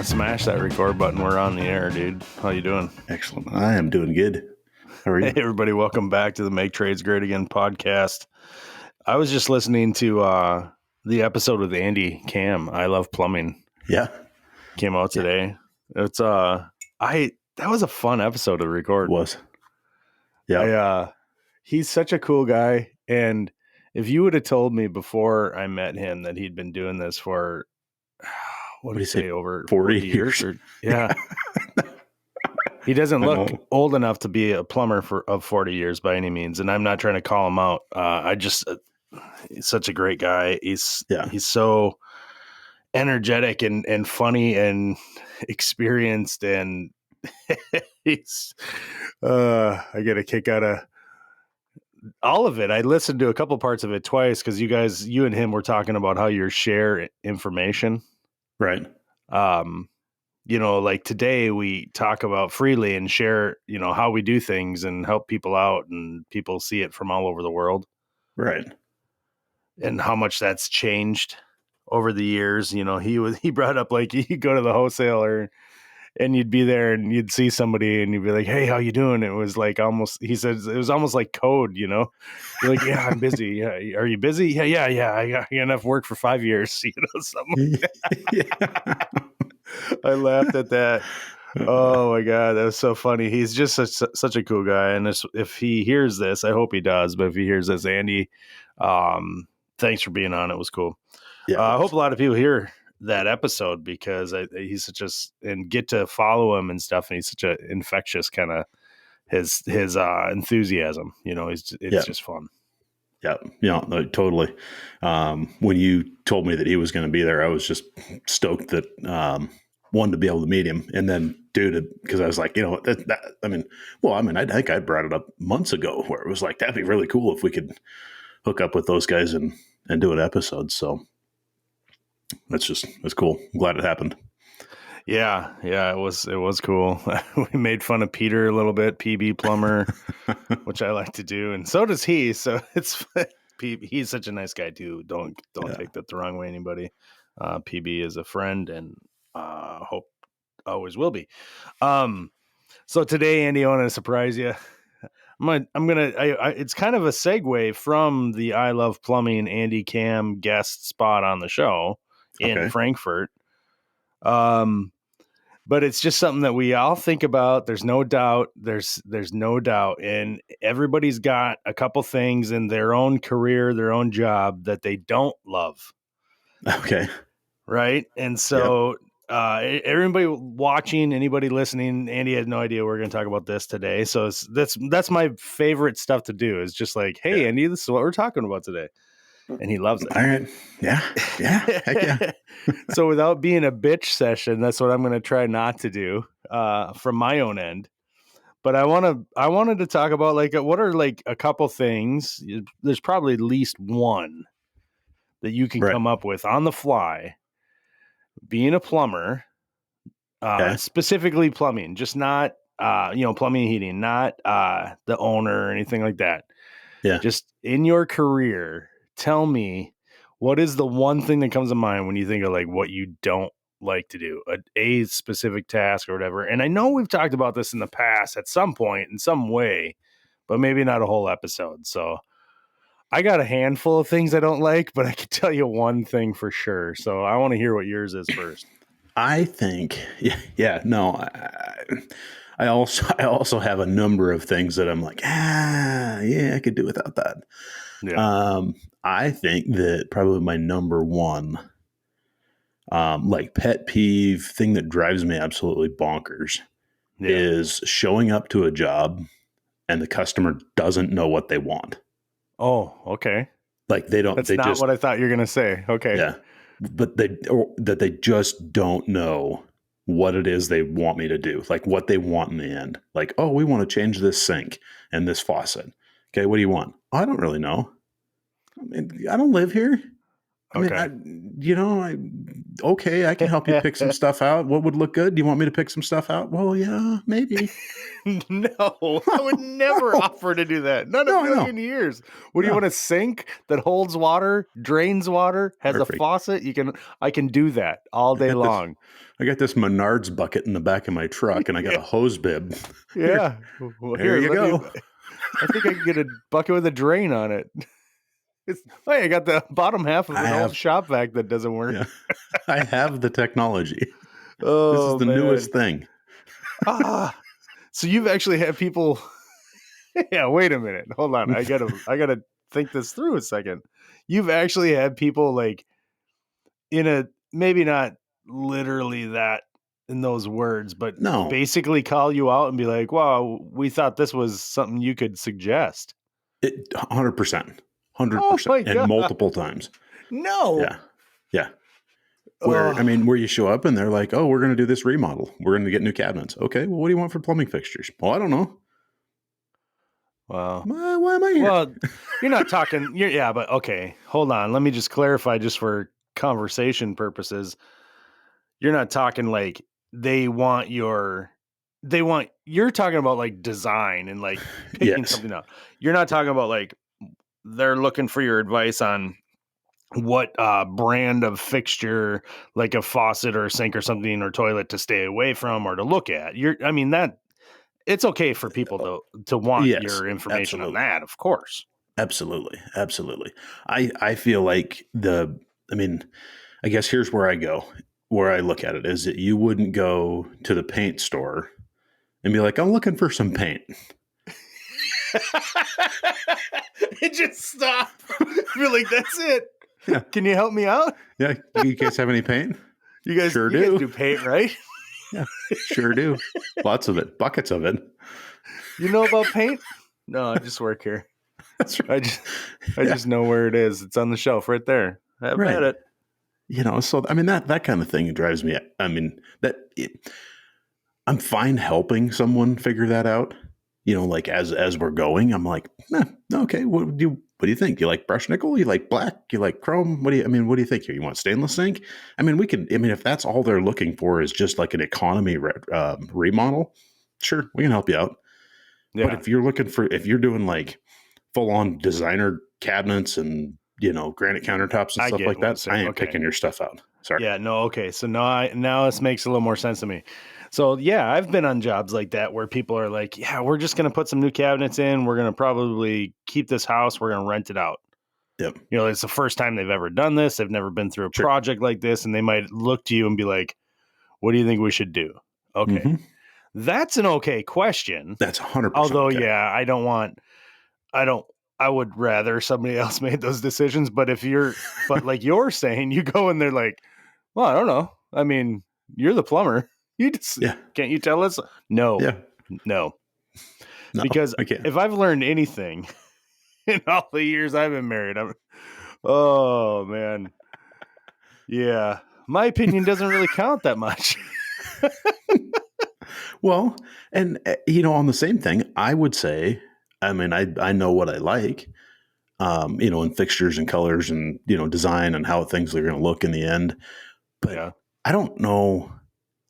Smash that record button. We're on the air, dude. How you doing? Excellent. I am doing good. How are you? Hey, everybody. Welcome back to the Make Trades Great Again podcast. I was just listening to the episode with Andy Cam. I Love Plumbing. Yeah. Came out today. It's that was a fun episode to record. It was. Yeah. He's such a cool guy. And if you would have told me before I met him that he'd been doing this for, what do you say, over 40 years? Yeah. He doesn't look old enough to be a plumber of 40 years by any means. And I'm not trying to call him out. He's such a great guy. He's so energetic and funny and experienced. And I get a kick out of all of it. I listened to a couple parts of it twice because you and him were talking about how you share information. Right. Like today we talk about freely and share, how we do things and help people out, and people see it from all over the world. Right. And how much that's changed over the years. He brought up, like, you go to the wholesaler and you'd be there and you'd see somebody and you'd be like, "Hey, how you doing?" It was like he says it was almost like code, You're like, "Yeah, I'm busy." "Yeah, are you busy?" Yeah. I got enough work for 5 years, something like that. I laughed at that. Oh my God, that was so funny. He's just such a cool guy. And if he hears this, I hope he does, but if he hears this, Andy, thanks for being on. It was cool. Yeah. I hope a lot of people hear that episode because he's and get to follow him and stuff. And he's such a infectious kind of his enthusiasm, it's just fun. Yeah. Yeah, no, totally. When you told me that he was going to be there, I was just stoked that, one, to be able to meet him, and then because I was like, I think I brought it up months ago where it was like, that'd be really cool if we could hook up with those guys and do an episode. So it's cool. I'm glad it happened. Yeah, it was cool. We made fun of Peter a little bit, PB Plumber, which I like to do, and so does he. So he's such a nice guy too. Don't take that the wrong way, anybody. PB is a friend, and hope always will be. So today, Andy, I want to surprise you. It's kind of a segue from the I Love Plumbing Andy Cam guest spot on the show in Frankfurt. But it's just something that we all think about. There's no doubt. There's no doubt. And everybody's got a couple things in their own career, their own job that they don't love. Okay. Right. And so everybody watching, anybody listening, Andy had no idea we're going to talk about this today. So that's my favorite stuff to do, is just like, "Hey, Andy, this is what we're talking about today." And he loves it. All right. Yeah. Heck yeah. So without being a bitch session, that's what I'm going to try not to do from my own end. But I wanted to talk about, like, what are, like, a couple things. There's probably at least one that you can come up with on the fly, being a plumber, specifically plumbing, just not, plumbing and heating, not the owner or anything like that. Yeah. Just in your career, tell me, what is the one thing that comes to mind when you think of, like, what you don't like to do, a specific task or whatever? And I know we've talked about this in the past at some point in some way, but maybe not a whole episode. So I got a handful of things I don't like, but I can tell you one thing for sure. So I want to hear what yours is first. I think, I also have a number of things that I'm like, I could do without that. Yeah. I think that probably my number one, like, pet peeve thing that drives me absolutely bonkers is showing up to a job and the customer doesn't know what they want. Oh, okay. Like, they don't. That's not what I thought you were going to say. Okay. Yeah, but they just don't know what it is they want me to do, like what they want in the end. Like, "Oh, we want to change this sink and this faucet." Okay, what do you want? "Oh, I don't really know. I mean, I don't live here. I mean, okay, I can help you pick some stuff out. What would look good? Do you want me to pick some stuff out? Well, yeah, maybe. No, I would No, never no, offer to do that. Not a no, I know. million years. What do you No, want, a sink that holds water, drains water, has a perfect. faucet? I can do that all I day got this. long. I got this Menards bucket in the back of my truck, and I got Yeah. a hose bib. Here, Yeah. Well, there here, you let me. go. I think I can get a bucket with a drain on it. Hey, I got the bottom half of I an old have, shop vac that doesn't work. yeah, I have the technology. This is Oh the man. newest thing. Ah. So you've actually had people. Yeah. Wait a minute. Hold on. I gotta think this through a second. You've actually had people like in a, maybe not literally that in those words, but No, basically call you out and be like, "Wow, we thought this was something you could suggest." 100%, hundred Oh percent, my and god. multiple times. No. Yeah, yeah. Where I Oh. mean, where you show up and they're like, "Oh, we're going to do this remodel. We're going to get new cabinets." Okay, well, what do you want for plumbing fixtures? Well, I don't know. Wow. Why am I here? Well, you're not talking. Yeah, but okay. Hold on. Let me just clarify, just for conversation purposes. You're not talking like they want your. They want, you're talking about like design and like picking Yes, something up. You're not talking about like they're looking for your advice on what brand of fixture, like a faucet or a sink or something or toilet, to stay away from or to look at. I mean, that it's okay for people to want yes, your information on absolutely. that, of course. Absolutely. Absolutely. I feel like I mean, I guess here's where I go, where I look at it is that you wouldn't go to the paint store and be like, I'm looking for some paint. It just stop. Feel like that's it. Yeah. Can you help me out? Yeah. You guys have any paint? You guys, Sure you guys do. do paint, right? Yeah. Sure do. Lots of it. Buckets of it. You know about paint? No, I just work here. That's I right. just I Yeah. just know where it is. It's on the shelf right there. Have Right. at it. So I mean that kind of thing drives me. I mean I'm fine helping someone figure that out. Like as we're going, I'm like, okay. What do you think? You like brush nickel? You like black? You like chrome? What do you think here? You want stainless zinc? I mean, we can. I mean, if that's all they're looking for is just like an economy remodel, sure, we can help you out. But Yeah. if you're doing like full on designer cabinets and granite countertops and I stuff get like what I'm that, I saying. ain't Okay. picking your stuff out. Sorry. Yeah, no, okay. So now this makes a little more sense to me. So yeah, I've been on jobs like that where people are like, "Yeah, we're just gonna put some new cabinets in. We're gonna probably keep this house. We're gonna rent it out." Yep. It's the first time they've ever done this. They've never been through a Sure. project like this, and they might look to you and be like, "What do you think we should do?" Okay, Hmm. that's an okay question. That's 100% Although, okay. yeah, I don't. I would rather somebody else made those decisions. But like you're saying, you go and they're like, well, I don't know. I mean, you're the plumber. You just Yeah. can't you tell us? No, Yeah. no. No, Because I can't. if I've learned anything in all the years I've been married, oh man, yeah, my opinion doesn't really count that much. Well, and on the same thing, I would say, I mean, I know what I like, in fixtures and colors and design and how things are going to look in the end. But Yeah, I don't know.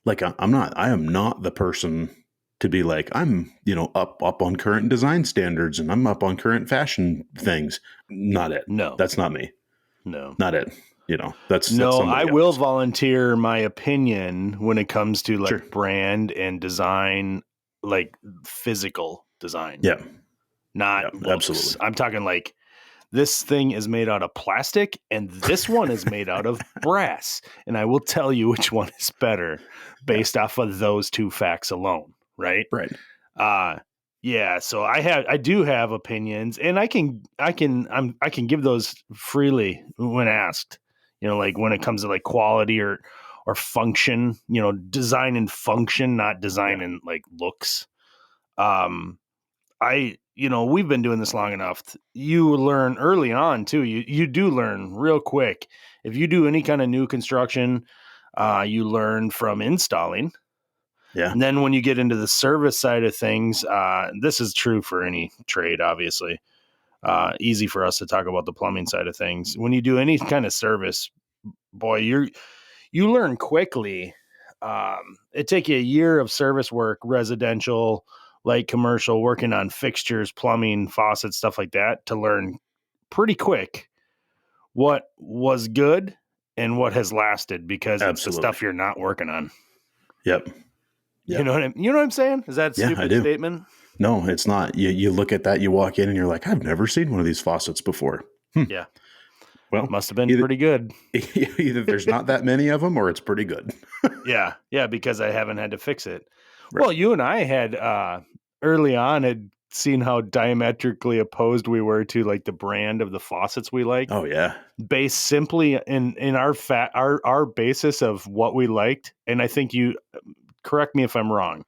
Like I am not the person to be like I'm up on current design standards and I'm up on current fashion things. Not it. no, That's not me. no. Not it. That's No, I somebody will else. volunteer my opinion when it comes to Sure. like brand and design, like physical design, Yeah. not Yeah. looks. Absolutely. I'm talking like this thing is made out of plastic and this one is made out of brass. And I will tell you which one is better Yeah. based off of those two facts alone. Right. Right. Uh yeah, so I do have opinions and I can give those freely when asked. Like when it comes to like quality or function, design and function, not design Yeah. and like looks. We've been doing this long enough. You learn early on too. You do learn real quick. If you do any kind of new construction, you learn from installing. Yeah. And then when you get into the service side of things, this is true for any trade, obviously. Easy for us to talk about the plumbing side of things. When you do any kind of service, boy, you learn quickly. It take you a year of service work, residential, light commercial, working on fixtures, plumbing, faucets, stuff like that, to learn pretty quick what was good and what has lasted, because it's the Absolutely. stuff you're not working on. Yep. You Yep. know what I'm saying? Is that a Yeah, I stupid do. statement? No, it's not. You look at that, you walk in and you're like, I've never seen one of these faucets before. Yeah. Well, Must have been either pretty good. either there's not that many of them or it's pretty good. Yeah. Yeah. Because I haven't had to fix it. Right. Well, you and I had early on had seen how diametrically opposed we were to like the brand of the faucets we liked, Oh yeah. based simply in our basis of what we liked. And I think you correct me if I'm wrong,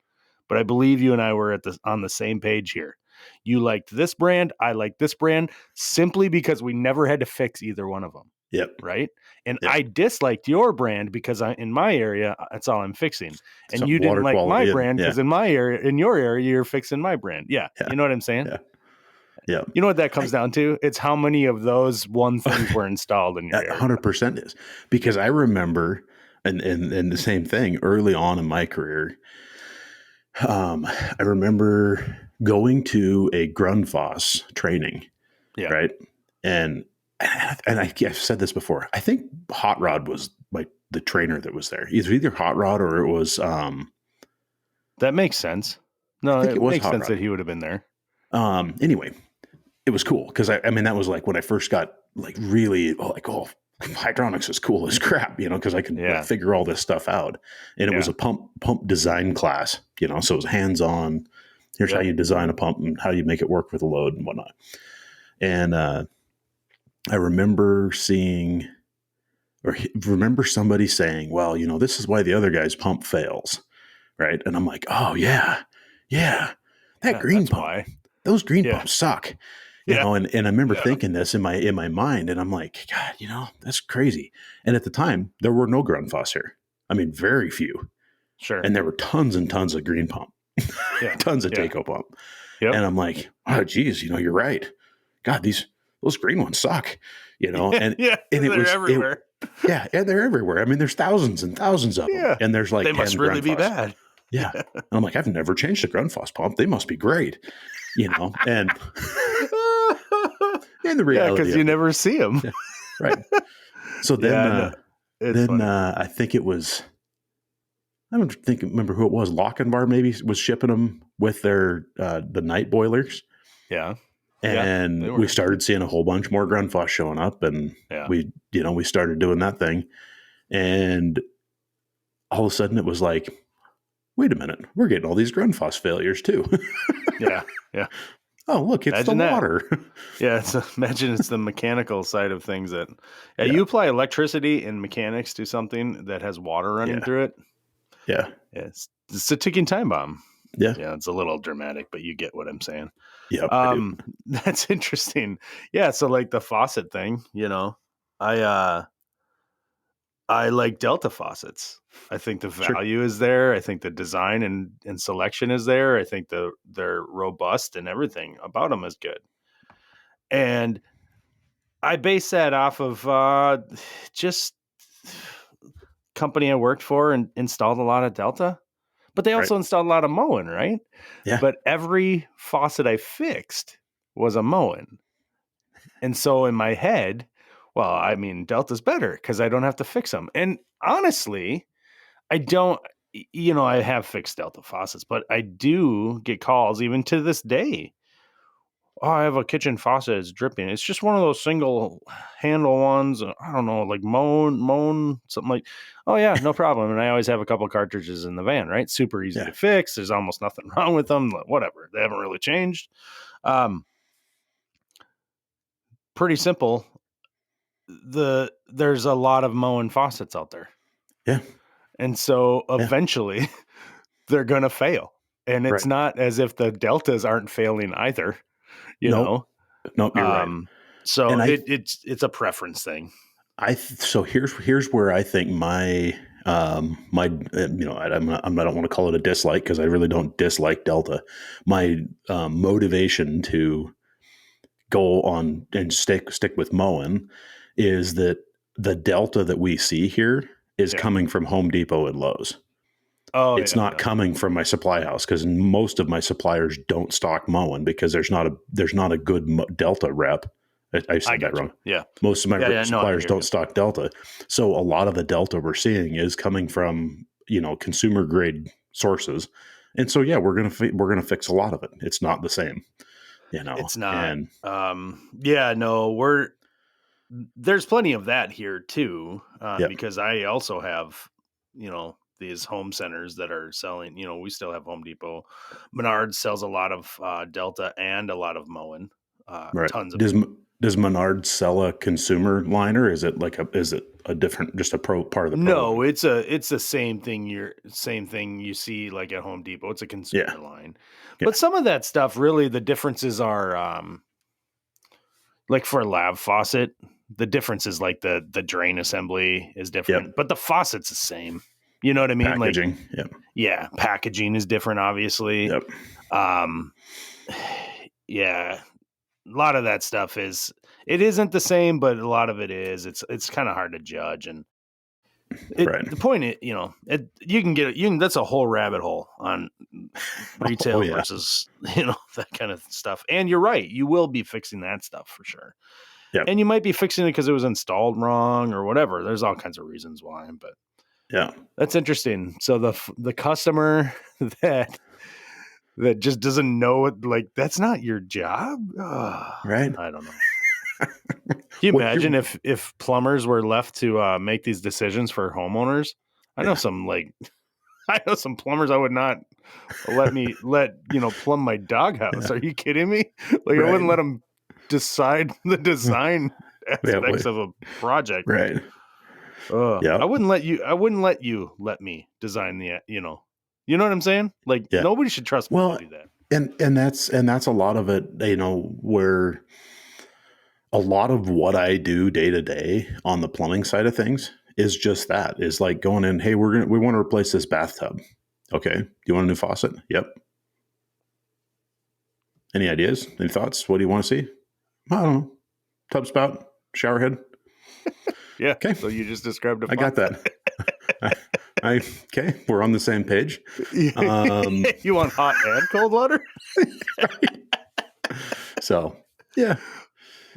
but I believe you and I were on the same page here. You liked this brand, I liked this brand, simply because we never had to fix either one of them. Yep. Right. And Yep. I disliked your brand because in my area, that's all I'm fixing. And Some you didn't water like my quality and brand because in your area, you're fixing my brand. Yeah. yeah. You know what I'm saying? Yeah. Yeah. You know what that comes down to? It's how many of those one things were installed in your area. 100% is, because I remember, and the same thing early on in my career. I remember going to a Grundfos training, Yeah. right? And I've said this before. I think Hot Rod was like the trainer that was there. Either Hot Rod or it was. That makes sense. I No, think it it was makes Hot sense Rod. that he would have been there. Anyway, it was cool because I mean that was like when I first got like really like, oh, hydronics is cool as crap, because I could like, figure all this stuff out. And it was a pump design class, so it was hands on. Here's how you design a pump and how you make it work with a load and whatnot. And I remember remember somebody saying, well, this is why the other guy's pump fails. Right. And I'm like, oh yeah, that green pump, why. Those green pumps suck. And I remember thinking this in my mind, and I'm like, God, that's crazy. And at the time, there were no Grundfos here. I mean, very few. Sure. And there were tons and tons of green pump, tons of Taco pump. Yep. And I'm like, oh, geez, you're right. God, those green ones suck. And and they're everywhere. And they're everywhere. I mean, there's thousands and thousands of them, and there's like they must really be bad. Yeah. And I'm like, I've never changed a Grundfos pump. They must be great, and. And the reality, because you never see them, right? So then, I think it was. I don't remember who it was. Lochinvar maybe was shipping them with their the night boilers. Yeah, and we started seeing a whole bunch more Grundfos showing up, and we started doing that thing, and all of a sudden it was like, wait a minute, we're getting all these Grundfos failures too. Yeah. Oh, look, it's the water. Imagine it's the mechanical side of things that you apply electricity and mechanics to something that has water running through it. Yeah. It's a ticking time bomb. Yeah. Yeah. It's a little dramatic, but you get what I'm saying. Yeah. That's interesting. Yeah. So like the faucet thing, I like Delta faucets. I think the value is there. I think the design and selection is there. I think they're robust and everything about them is good. And I base that off of just company I worked for and installed a lot of Delta, but they also installed a lot of Moen, right? Yeah. But every faucet I fixed was a Moen. And so in my head, well, I mean, Delta's better because I don't have to fix them. And honestly, I don't, I have fixed Delta faucets, but I do get calls even to this day. Oh, I have a kitchen faucet. It's dripping. It's just one of those single handle ones. I don't know, like Moen, something like, oh yeah, no problem. And I always have a couple cartridges in the van, right? Super easy to fix. There's almost nothing wrong with them. Whatever. They haven't really changed. Pretty simple. There's a lot of Moen faucets out there. Yeah. And so eventually they're going to fail. And it's not as if the Deltas aren't failing either, know? No, you're right. So it's a preference thing. So here's where I think my I don't want to call it a dislike because I really don't dislike Delta. My motivation to go on and stick with Moen is that the Delta that we see here is coming from Home Depot and Lowe's. Oh, It's not coming from my supply house, because most of my suppliers don't stock mowing, because there's not a good Delta rep. I said that wrong. Yeah. Most of my suppliers don't you. stock Delta. So a lot of the Delta we're seeing is coming from, consumer grade sources. And so, yeah, we're going to fix a lot of it. It's not the same, It's not. And There's plenty of that here too. Yep. Because I also have, these home centers that are selling, we still have Home Depot. Menards sells a lot of Delta and a lot of mowing. Right. Tons of Does Menards sell a consumer line, or is it a different, just a pro part of the pro No, line? it's the same thing you see like at Home Depot. It's a consumer line. Yeah. But some of that stuff, really the differences are like for a lab faucet, the difference is like the drain assembly is different, but the faucet's the same. You know what I mean? Packaging. Yeah, packaging is different, obviously. Yep. Yeah. A lot of that stuff isn't the same, but a lot of it is. It's kind of hard to judge, and Right. the point is, that's a whole rabbit hole on retail versus, that kind of stuff. And you're right. You will be fixing that stuff for sure. Yeah. And you might be fixing it because it was installed wrong or whatever. There's all kinds of reasons why, but yeah, that's interesting. So the customer that just doesn't know it, like, that's not your job. Right. I don't know. Can you imagine if plumbers were left to make these decisions for homeowners? I know some plumbers I would not let plumb my doghouse. Are you kidding me? Like, I wouldn't let them decide the design aspects of a project. Right. I wouldn't let you let me design the, you know what I'm saying? Like, nobody should trust me to do that. And that's a lot of it, where a lot of what I do day to day on the plumbing side of things is just that, is like going in, hey, we want to replace this bathtub. Okay. Do you want a new faucet? Yep. Any ideas? Any thoughts? What do you want to see? I don't know. Tub spout, shower head. Yeah. Okay. So you just described it. I got that. Okay. We're on the same page. You want hot and cold water? So, yeah.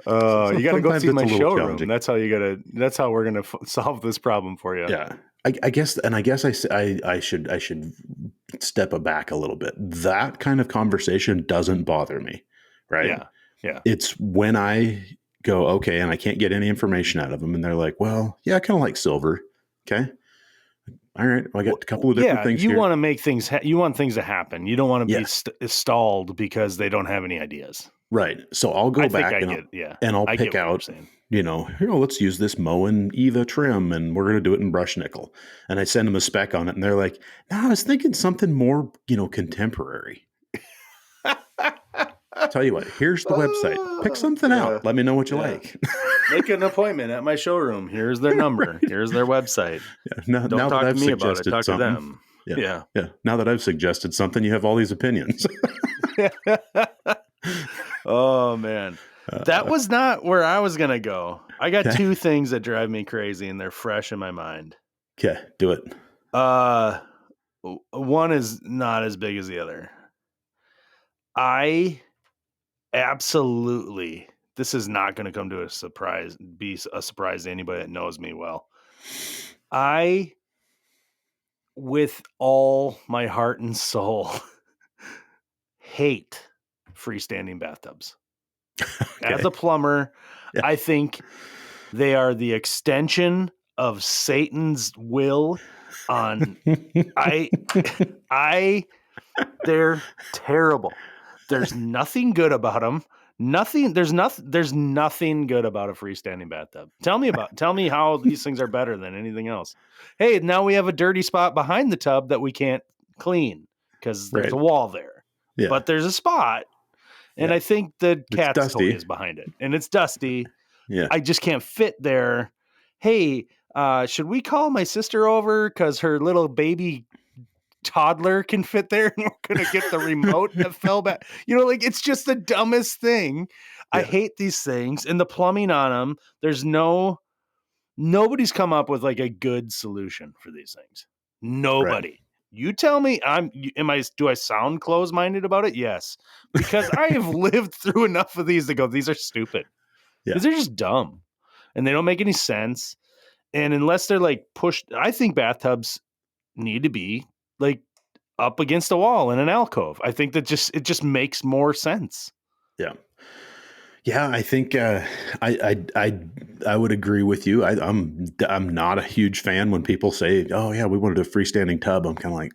You got to go see my showroom. That's how we're going to solve this problem for you. Yeah. I guess I should step back a little bit. That kind of conversation doesn't bother me. Right. Yeah. Yeah. It's when I go, okay, and I can't get any information out of them, and they're like, well, yeah, I kind of like silver. Okay. All right. Well, I got a couple of different things. You want to make things, you want things to happen. You don't want to be stalled because they don't have any ideas. Right. So I'll go back and I'll pick out, let's use this Moen Eva trim, and we're going to do it in brush nickel. And I send them a spec on it, and they're like, no, I was thinking something more, contemporary. Tell you what, here's the website. Pick something out. Let me know what you like. Make an appointment at my showroom. Here's their number. Right. Here's their website. Yeah. Now talk that I've to me about it. Talk something, to them. Yeah. Now that I've suggested something, you have all these opinions. Oh, man. That was not where I was going to go. I got two things that drive me crazy, and they're fresh in my mind. Okay, do it. One is not as big as the other. I absolutely, this is not going to come to be a surprise to anybody that knows me well. I, with all my heart and soul, hate freestanding bathtubs. Okay. As a plumber, I think they are the extension of Satan's will on they're terrible. There's nothing good about them. There's nothing good about a freestanding bathtub. Tell me how these things are better than anything else. Hey, now we have a dirty spot behind the tub that we can't clean because there's a wall there. Yeah. But there's a spot. And I think the cat's toy is behind it. And it's dusty. Yeah. I just can't fit there. Hey, should we call my sister over because her little baby toddler can fit there and we're going to get the remote that fell back? It's just the dumbest thing. Yeah. I hate these things. And the plumbing on them, there's no Nobody's come up with like a good solution for these things. Right. Nobody. You tell me do I sound close-minded about it? Yes. Because I have lived through enough of these to go, these are stupid. Yeah. These are just dumb. And they don't make any sense. And unless they're like pushed, I think bathtubs need to be like up against a wall in an alcove. I think that it just makes more sense. Yeah. Yeah, I think I would agree with you. I'm not a huge fan when people say, "Oh yeah, we wanted a freestanding tub." I'm kind of like,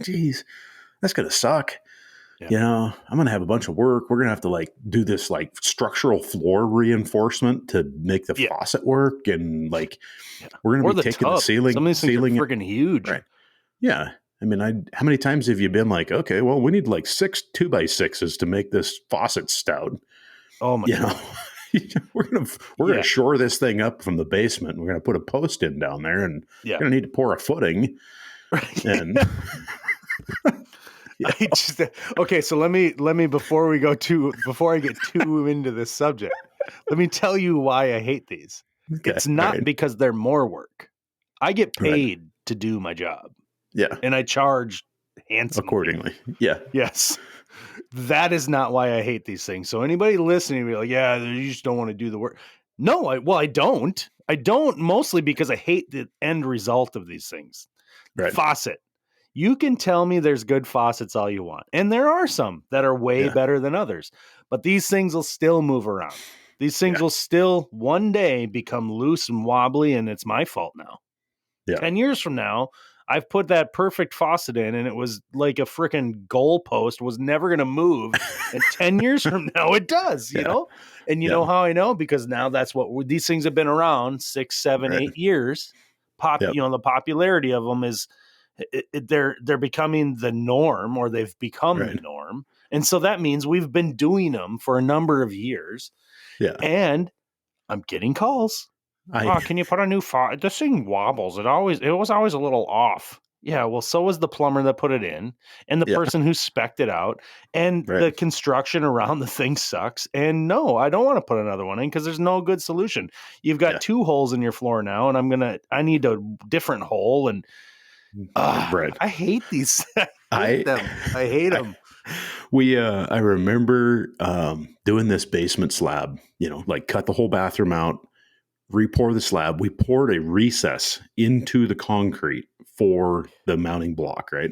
geez, that's gonna suck. Yeah. You know, I'm gonna have a bunch of work. We're gonna have to like do this like structural floor reinforcement to make the Yeah. faucet work, and like Yeah. we're gonna Or be the taking the tub. Some of these things are ceiling, freaking huge. right? Yeah. I mean, how many times have you been like, okay, well, we need like 6 2x6s to make this faucet stout? Oh my You know, God. we're gonna shore this thing up from the basement. We're gonna put a post in down there, and Yeah. we're gonna need to pour a footing. And I just okay, so let me before I get too into this subject, let me tell you why I hate these. okay, It's all not right, because they're more work. I get right, paid to do my job yeah, and I charge handsomely. accordingly, yeah, Yes. That is not why I hate these things. So anybody listening be like, yeah, you just don't want to do the work. No, I don't. I don't, mostly because I hate the end result of these things. right, Faucet. You can tell me there's good faucets all you want. And there are some that are way yeah, better than others. But these things will still move around. These things yeah, will still one day become loose and wobbly, and it's my fault now. yeah, 10 years from now, I've put that perfect faucet in and it was like a freaking goalpost, was never going to move. And 10 years from now, it does, you yeah, know? And you yeah, know how I know? Because now that's these things have been around 6, 7, right, 8 years. yep, The popularity of them is they're becoming the norm, or they've become the right, norm. And so that means we've been doing them for a number of years. yeah. And I'm getting calls. I Oh, can you put a new faucet? This thing wobbles. It was always a little off. Yeah, well, so was the plumber that put it in, and the yeah, person who spec'd it out, and right, the construction around the thing sucks. And no, I don't want to put another one in because there's no good solution. You've got yeah, 2 holes in your floor now, and I need a different hole. And right. I hate these. I hate I, them. I hate I them. I remember doing this basement slab. You know, like cut the whole bathroom out, re-pour the slab. We poured a recess into the concrete for the mounting block, right?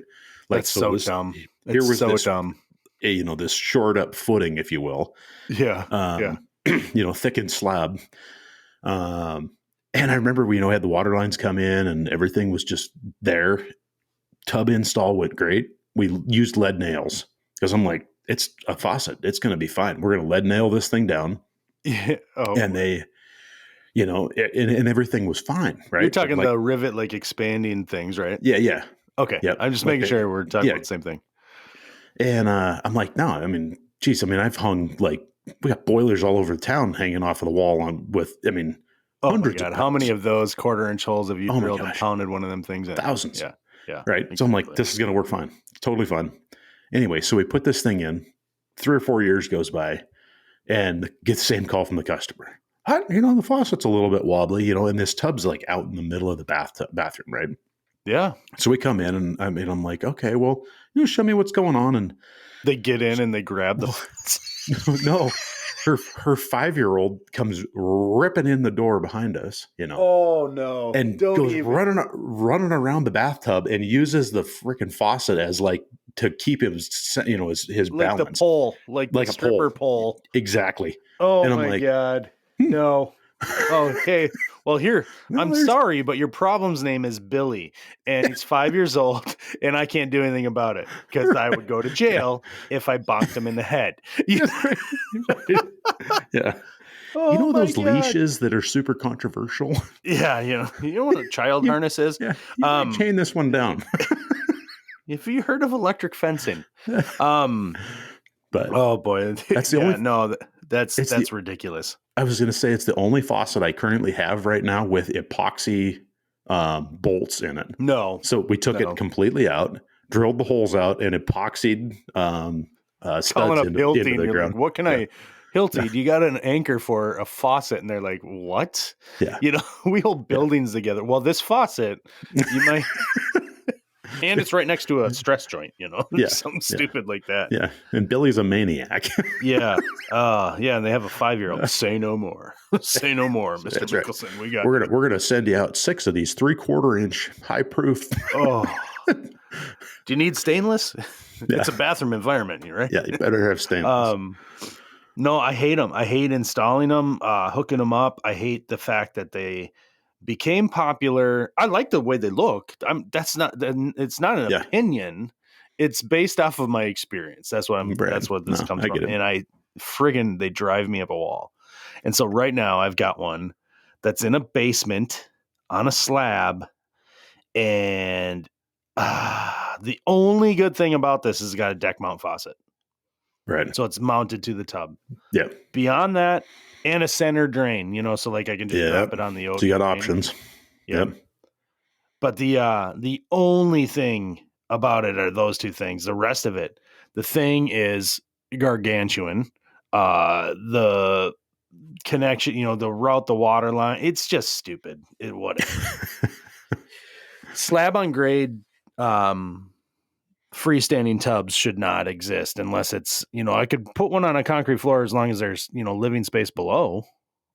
Like That's so so this dumb. here It's was so this dumb. this shored up footing, if you will, Yeah. Yeah. thickened slab. And I remember we had the water lines come in and everything was just there. Tub install went great. We used lead nails because I'm like, it's a faucet. It's going to be fine. We're going to lead nail this thing down. Yeah. Oh, And they, and everything was fine, you're right? But talking like, the rivet, like expanding things, right? yeah, yeah, Okay. yeah, I'm just like making the, sure we're talking yeah. about the same thing. And I'm like, no, I mean, geez, I mean, I've hung like we got boilers all over town hanging off of the wall Oh my hundreds of God. How many pounds. of those 1/4 inch holes have you Oh my drilled and gosh, pounded one of them things in? thousands, Yeah. Yeah. right? So I'm like, Exactly. this is going to work fine, totally fine. Anyway, so we put this thing in. 3 or 4 years goes by, and get the same call from the customer. The faucet's a little bit wobbly, and this tub's like out in the middle of the bathroom, right? Yeah. So we come in, and I'm like, okay, well, show me what's going on. And They get in and they grab the. no, her 5-year-old comes ripping in the door behind us, Oh no. and Don't goes even. running around the bathtub and uses the freaking faucet as like to keep his Like the balance, pole, like the like a stripper pole. exactly. Oh And I'm my like, God. No. Okay. Well, here, no, I'm sorry, but your problem's name is Billy, and he's 5 years old, and I can't do anything about it because I would go to yeah, jail if I bonked him in the head. right, right. Yeah. Oh my Those God. leashes that are super controversial? Yeah, you know what a child you, harness is? yeah, you might chain this one down. If you heard of electric fencing, um, But oh boy, that's the yeah, only, no, it's the, that's ridiculous. I was going to say it's the only faucet I currently have right now with epoxy bolts in it. No, So we took it no, completely out, drilled the holes out, and epoxied calling studs up into Hilti, and the you're like, ground. what can Yeah. I? Hilti, do you got an anchor for a faucet? And they're like, what? Yeah. We hold buildings together. Well, this faucet, you might, and it's right next to a stress joint, Yeah. something Yeah. stupid like that. Yeah. And Billy's a maniac. Yeah. Yeah. And they have a 5-year-old. Say no more. Say no more, Mr. That's right. Mickelson. We got We're gonna send you out 6 of these 3/4-inch high proof. Oh, do you need stainless? Yeah. It's a bathroom environment, right? Yeah, you better have stainless. No, I hate them. I hate installing them, hooking them up. I hate the fact that they became popular. I like the way they look. It's not an Yeah. opinion. It's based off of my experience. That's what Brad, that's what this comes I from. get it. And they drive me up a wall. And so right now I've got one that's in a basement on a slab. And the only good thing about this is it's got a deck mount faucet. Right. So it's mounted to the tub. Yeah. Beyond that, and a center drain, so like I can just drop it on the ocean. So you got drain. options. Yep. But the only thing about it are those two things. The rest of it, the thing is gargantuan. The connection, the route, the water line, it's just stupid. Whatever. Slab on grade, freestanding tubs should not exist unless it's, I could put one on a concrete floor as long as there's, living space below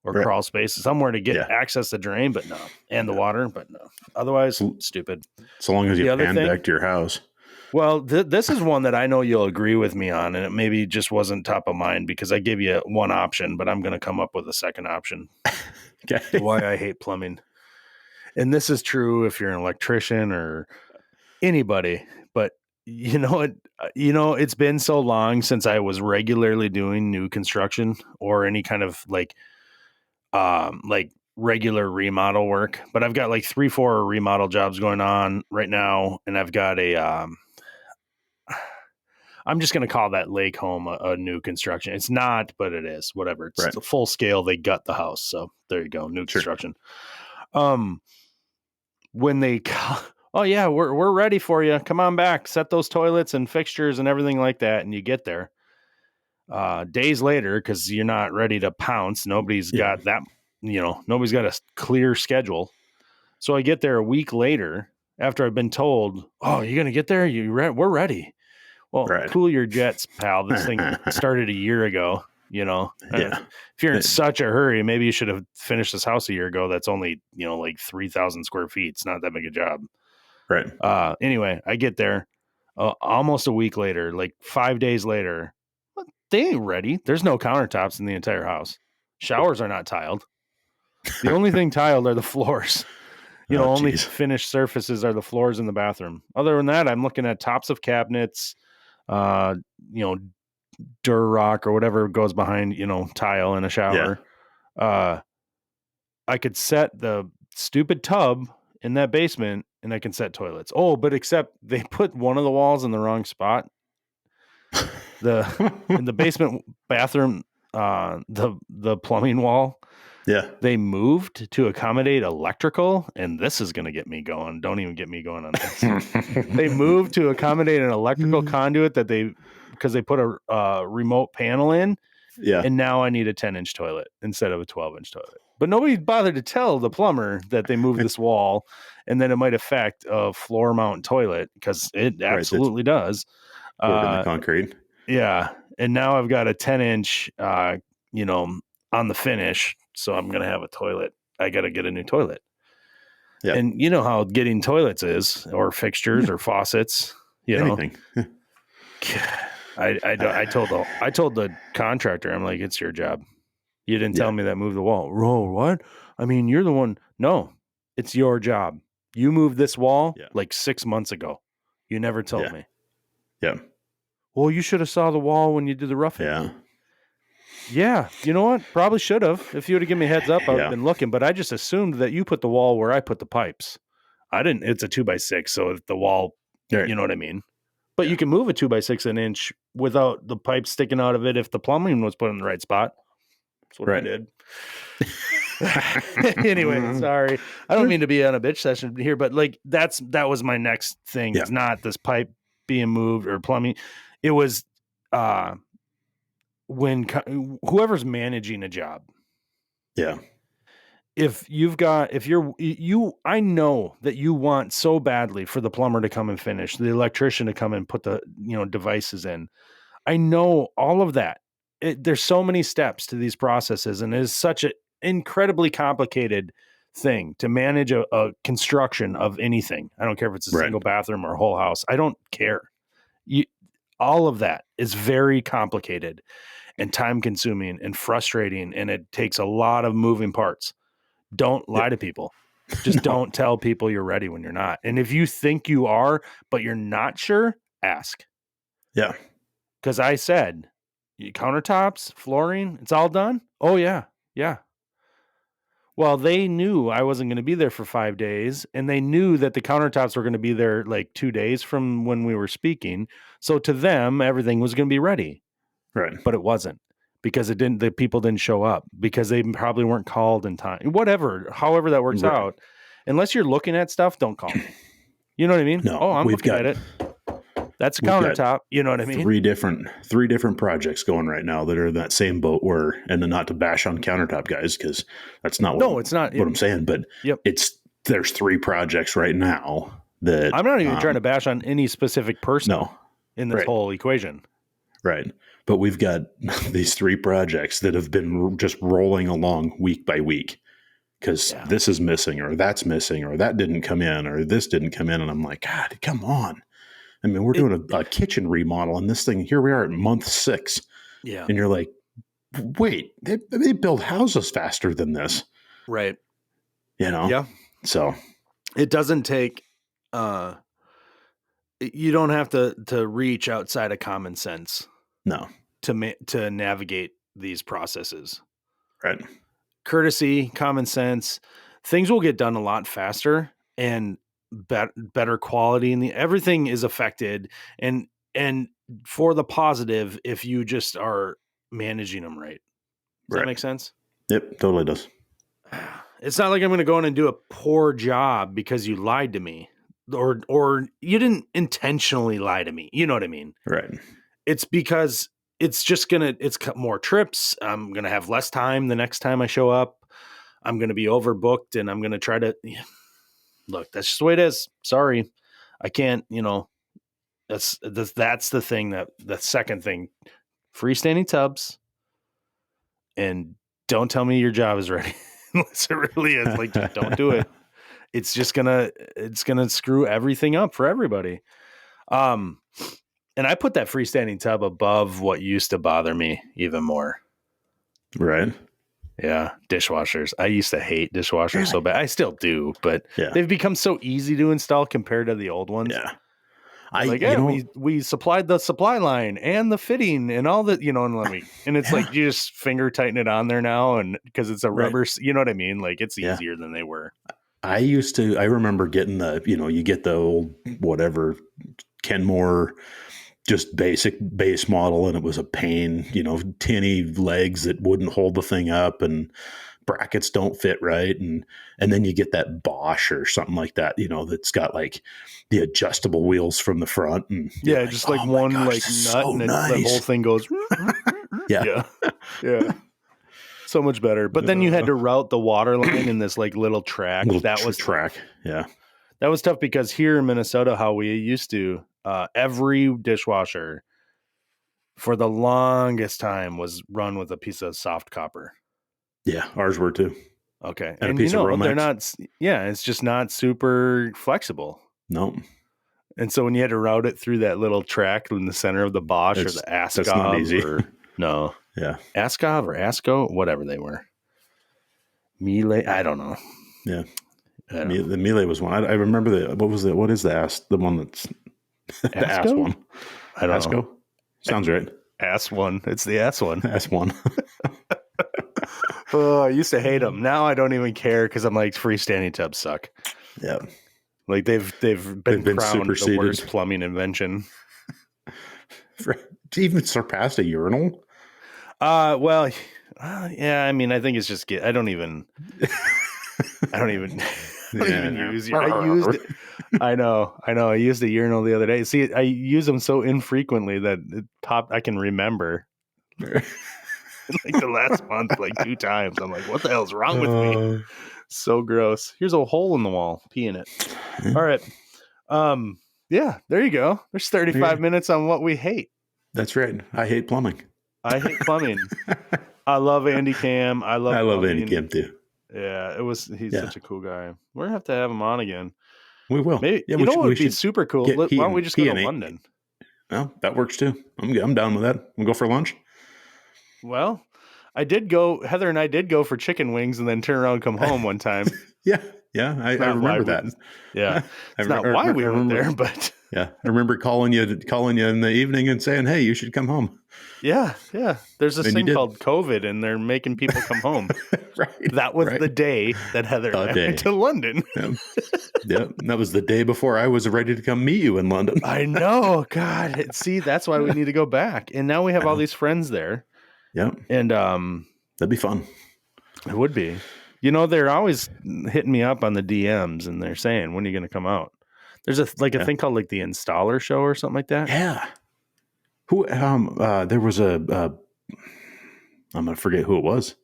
or Right. crawl space somewhere to get access to drain, but no. And the water, but no. Otherwise, stupid. So long as you pan back to your house. Well, this is one that I know you'll agree with me on, and it maybe just wasn't top of mind because I gave you one option, but I'm going to come up with a second option. Okay. Why I hate plumbing. And this is true if you're an electrician or anybody, but it's been so long since I was regularly doing new construction or any kind of like regular remodel work, but I've got like 3-4 remodel jobs going on right now. And I've got I'm just going to call that lake home a new construction. It's not, but it is, whatever. It's right. full scale. They gut the house. So there you go. New construction. When they, oh yeah, we're ready for you. Come on back, set those toilets and fixtures and everything like that. And you get there days later, cause you're not ready to pounce. Nobody's got that, nobody's got a clear schedule. So I get there a week later after I've been told, oh, you're going to get there. We're ready. Well, cool your jets, pal. This thing started a year ago, If you're in such a hurry, maybe you should have finished this house a year ago. That's only, like 3,000 square feet. It's not that big a job. Right. Anyway, I get there almost a week later, like 5 days later. They ain't ready. There's no countertops in the entire house. Showers are not tiled. The only thing tiled are the floors. Only finished surfaces are the floors in the bathroom. Other than that, I'm looking at tops of cabinets, Durock or whatever goes behind, tile in a shower. I could set the stupid tub in that basement and I can set toilets. Oh, but except they put one of the walls in the wrong spot. In the basement bathroom, the plumbing wall. Yeah. They moved to accommodate electrical, and this is going to get me going. Don't even get me going on this. They moved to accommodate an electrical conduit because they put a remote panel in. Yeah. And now I need a 10-inch toilet instead of a 12-inch toilet. But nobody bothered to tell the plumber that they moved this wall and then it might affect a floor mount toilet because it absolutely does. Poured in the concrete. Yeah. And now I've got a 10-inch, on the finish. So I'm going to have a toilet. I got to get a new toilet. Yeah. And you know how getting toilets is, or fixtures or faucets, anything. I told the contractor, I'm like, it's your job. You didn't tell me that move the wall. Oh, what? I mean, you're the one. No, it's your job. You moved this wall like 6 months ago. You never told me. Yeah. Well, you should have saw the wall when you did the roughing. Yeah. Yeah, you know what? Probably should have. If you would have given me a heads up, I would have been looking. But I just assumed that you put the wall where I put the pipes. I didn't. It's a 2x6, so the wall, you know what I mean. But you can move a 2x6 an inch without the pipe sticking out of it if the plumbing was put in the right spot. That's what I did. Anyway, sorry. I don't mean to be on a bitch session here, but like that was my next thing. It's not this pipe being moved or plumbing. It was whoever's managing a job, Yeah. I know that you want so badly for the plumber to come and finish, the electrician to come and put the, devices in. I know all of that. There's so many steps to these processes, and it is such an incredibly complicated thing to manage a construction of anything. I don't care if it's a Right. single bathroom or a whole house. I don't care. All of that is very complicated and time consuming and frustrating, and it takes a lot of moving parts. Don't lie to people. Just No. don't tell people you're ready when you're not. And if you think you are, but you're not sure, ask. Yeah. Because I said, countertops, flooring, it's all done? Oh, yeah. Yeah. Well, they knew I wasn't going to be there for 5 days, and they knew that the countertops were going to be there like 2 days from when we were speaking. So to them, everything was going to be ready, Right. but it wasn't, because the people didn't show up, because they probably weren't called in time. Whatever, however that works Right. out. Unless you're looking at stuff, don't call me. You know what I mean? No, Oh, I'm looking at it. That's a countertop. You know what I mean? Three different projects going right now that are in that same boat where, and then not to bash on countertop guys, because that's not what it's not what I'm saying, but Yep. there's 3 projects right now that I'm not even trying to bash on any specific person in this Right. whole equation. Right. But we've got these 3 projects that have been just rolling along week by week, because this is missing, or that's missing, or that didn't come in, or this didn't come in. And I'm like, God, come on. I mean, we're doing a kitchen remodel, and this thing, here we are at month 6. Yeah. And you're like, wait, they build houses faster than this. Right. Yeah. So it doesn't take, you don't have to reach outside of common sense. No. To navigate these processes. Right. Courtesy, common sense, things will get done a lot faster, and better quality, and everything is affected and for the positive if you just are managing them right. Does that make sense? Yep, totally does. It's not like I'm going to go in and do a poor job because you lied to me, or you didn't intentionally lie to me. You know what I mean? Right. It's because it's more trips. I'm going to have less time the next time I show up. I'm going to be overbooked, and I'm going to try to look. That's just the way it is. Sorry. I can't, that's the thing, the second thing, freestanding tubs, and don't tell me your job is ready unless it really is. Like, just don't do it. It's just it's gonna screw everything up for everybody. And I put that freestanding tub above what used to bother me even more. Right. Yeah. Dishwashers. I used to hate dishwashers so bad. I still do, but they've become so easy to install compared to the old ones. Yeah. We supplied the supply line and the fitting and all that, and it's like you just finger tighten it on there now, and because it's a rubber, you know what I mean? Like, it's easier than they were. I remember getting you get the old whatever Kenmore, just basic base model, and it was a pain, tinny legs that wouldn't hold the thing up, and brackets don't fit right, and then you get that Bosch or something like that, that's got like the adjustable wheels from the front, and just like one nut, so and nice. The whole thing goes yeah. So much better. But then you had to route the water line in this like little track. That was tough, because here in Minnesota, how we used to, every dishwasher for the longest time was run with a piece of soft copper. Yeah, ours were too. Okay. And a piece of Romex. They're not, it's just not super flexible. No. And so when you had to route it through that little track in the center of the Bosch or the Ascov, that's not easy. No. Yeah. Ascov or Asco, whatever they were. Miele, I don't know. Yeah. The Miele was one. I remember what is the one that's the ass one? I don't Asco? know. Sounds right. Ass one. It's the ass one. Ass one. Oh, I used to hate them. Now I don't even care, because I'm like, freestanding tubs suck. Yeah. Like they've been crowned superseded. The worst plumbing invention. Even surpassed a urinal? Well, yeah. I mean, I think it's just I don't even use it. I know. I used a urinal the other day. See, I use them so infrequently that I can remember. like the last month, like 2 times. I'm like, what the hell's wrong with me? Uh, So gross. Here's a hole in the wall. Pee in it. All right. Yeah, there you go. There's 35 minutes on what we hate. that's right. I hate plumbing. I hate plumbing. I love Andy Cam. I love I love plumbing. Andy Kim too. Yeah, he's such a cool guy. We're gonna have to have him on again. We will. Maybe Yeah, you know what would be should super cool? get Why don't we just go to London? Well, that works too. I'm down with that. We'll go for lunch. Well, Heather and I did go for chicken wings and then turn around and come home one time. Yeah. I remember that. Yeah. It's not why we went there, but yeah, I remember calling you in the evening and saying, "Hey, you should come home." Yeah. There's this thing called COVID, and they're making people come home. Right. That was the day that Heather and I went to London. Yeah, that was the day before I was ready to come meet you in London. I know. God, see, that's why we need to go back. And now we have all these friends there. Yeah, and that'd be fun. It would be. You know, they're always hitting me up on the DMs, and they're saying, "When are you going to come out?" There's a thing called like the Installer Show or something like that. Yeah. Who? There was I'm gonna forget who it was.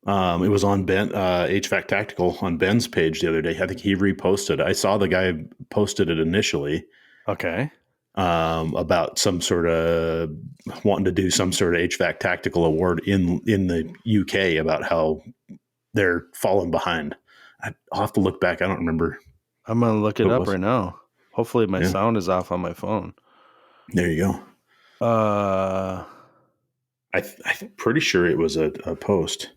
It was on Ben HVAC Tactical on Ben's page the other day. I think he reposted. I saw the guy posted it initially. Okay. About some sort of wanting to do some sort of HVAC Tactical award in the UK about how they're falling behind. I'll have to look back. I don't remember. I'm gonna look it up right now. Hopefully, my sound is off on my phone. There you go. I'm pretty sure it was a post.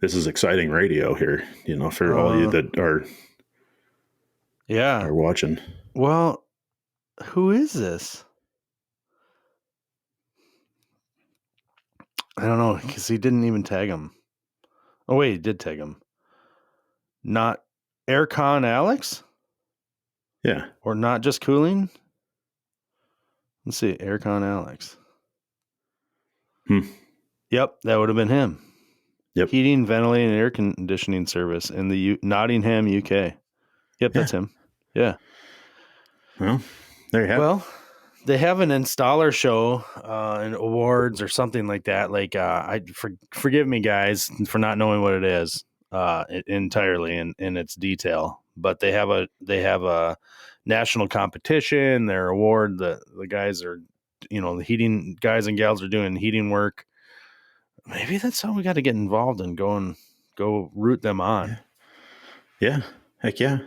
This is exciting radio here, you know, for all you that are watching. Well, who is this? I don't know, because he didn't even tag him. Oh wait, he did tag him. Not Aircon Alex? Yeah. Or Not Just Cooling? Let's see, Aircon Alex. Yep, that would have been him. Yep. Heating, ventilating, and air conditioning service in the Nottingham, UK. Yep, that's him. Yeah. Well, there you have it. Well, they have an installer show and awards or something like that. Like, forgive me, guys, for not knowing what it is entirely in its detail. But they have a national competition. Their award, the guys are, the heating guys and gals are doing heating work. Maybe that's how we got to get involved and go root them on. Yeah. Heck yeah.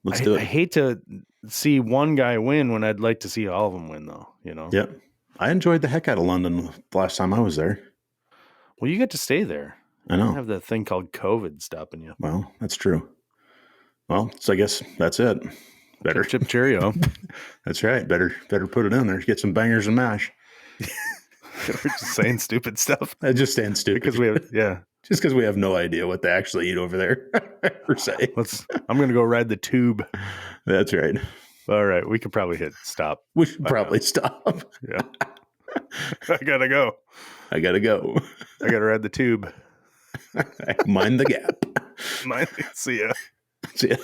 Let's do it. I hate to see one guy win when I'd like to see all of them win, though, Yep. I enjoyed the heck out of London the last time I was there. Well, you get to stay there. I know. You have the thing called COVID stopping you. Well, that's true. Well, so I guess that's it. Better chip cheerio. That's right. Better put it in there. Get some bangers and mash. We're just saying stupid stuff. I just saying stupid because just because we have no idea what they actually eat over there per se. I'm going to go ride the tube. That's right. All right. We could probably hit stop. We should probably stop. Yeah. I got to go. I got to ride the tube. Mind the gap. See ya. See ya.